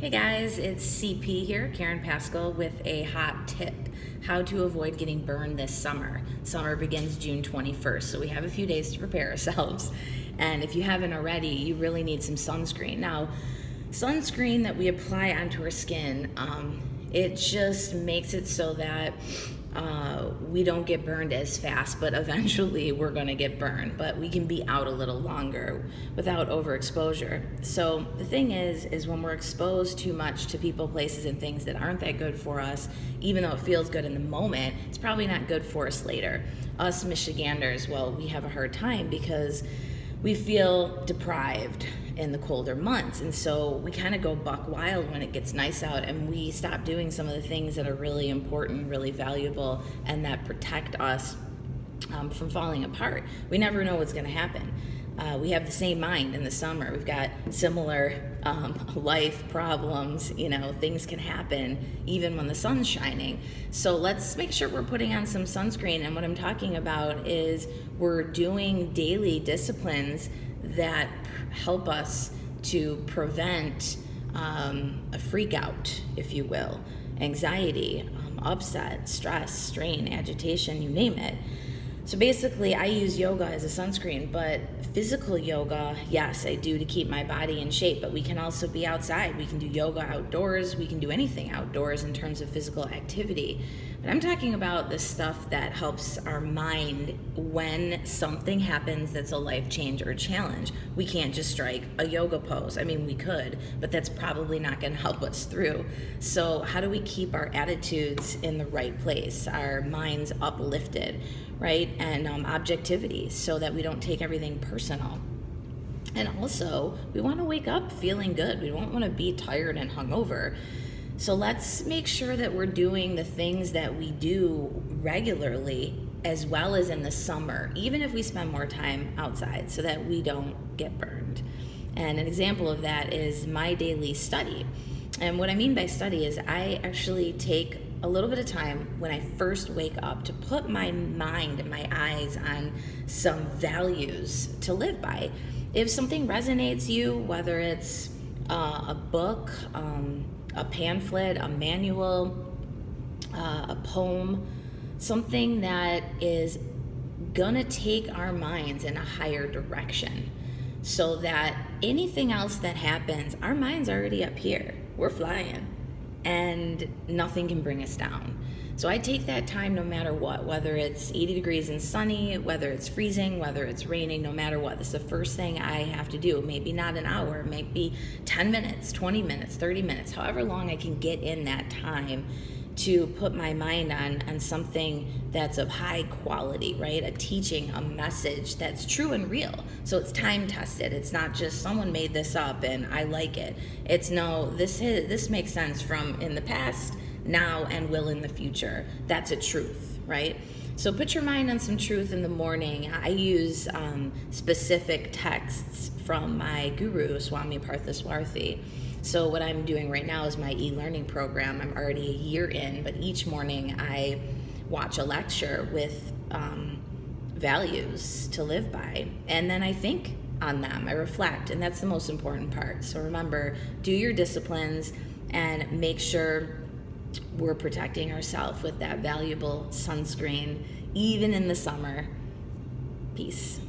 Hey guys, it's CP here, Caren Paskel, with a hot tip: how to avoid getting burned this summer. Summer begins June 21st, so we have a few days to prepare ourselves. And if you haven't already, you really need some sunscreen. Now, sunscreen that we apply onto our skin, it just makes it so that we don't get burned as fast, but eventually we're going to get burned. But we can be out a little longer without overexposure. So the thing is when we're exposed too much to people, places, and things that aren't that good for us, even though it feels good in the moment, it's probably not good for us later. Us Michiganders, well, we have a hard time because we feel deprived in the colder months, and so we kind of go buck wild when it gets nice out, and we stop doing some of the things that are really important, really valuable, and that protect us from falling apart. We never know what's going to happen. We have the same mind in the summer. We've got similar life problems. Things can happen even when the sun's shining. So let's make sure we're putting on some sunscreen. And what I'm talking about is we're doing daily disciplines that help us to prevent a freak out, if you will, anxiety, upset, stress, strain, agitation, you name it. So basically, I use yoga as a sunscreen, but physical yoga, yes, I do to keep my body in shape, but we can also be outside. We can do yoga outdoors. We can do anything outdoors in terms of physical activity. But I'm talking about the stuff that helps our mind when something happens that's a life change or challenge. We can't just strike a yoga pose. I mean, we could, but that's probably not going to help us through. So how do we keep our attitudes in the right place, our minds uplifted, right? And objectivity, so that we don't take everything personal. And also, we want to wake up feeling good. We don't want to be tired and hungover. So let's make sure that we're doing the things that we do regularly, as well as in the summer, even if we spend more time outside, so that we don't get burned. And an example of that is my daily study. And what I mean by study is I actually take a little bit of time when I first wake up to put my mind and my eyes on some values to live by. If something resonates you, whether it's a book, a pamphlet, a manual, a poem, something that is gonna take our minds in a higher direction, so that anything else that happens, our mind's already up here. We're flying, and nothing can bring us down. So I take that time no matter what, whether it's 80 degrees and sunny, whether it's freezing, whether it's raining, no matter what. This is the first thing I have to do. Maybe not an hour, maybe 10 minutes, 20 minutes, 30 minutes, however long I can get in that time to put my mind on something that's of high quality, right? A teaching, a message that's true and real. So it's time tested. It's not just someone made this up and I like it. It's no, this makes sense from in the past, now, and will in the future. That's a truth, right? So put your mind on some truth in the morning. I use specific texts from my guru, Swami Parthaswarthi. So what I'm doing right now is my e-learning program. I'm already a year in, but each morning I watch a lecture with values to live by. And then I think on them, I reflect, and that's the most important part. So remember, do your disciplines and make sure we're protecting ourselves with that valuable sunscreen, even in the summer. Peace.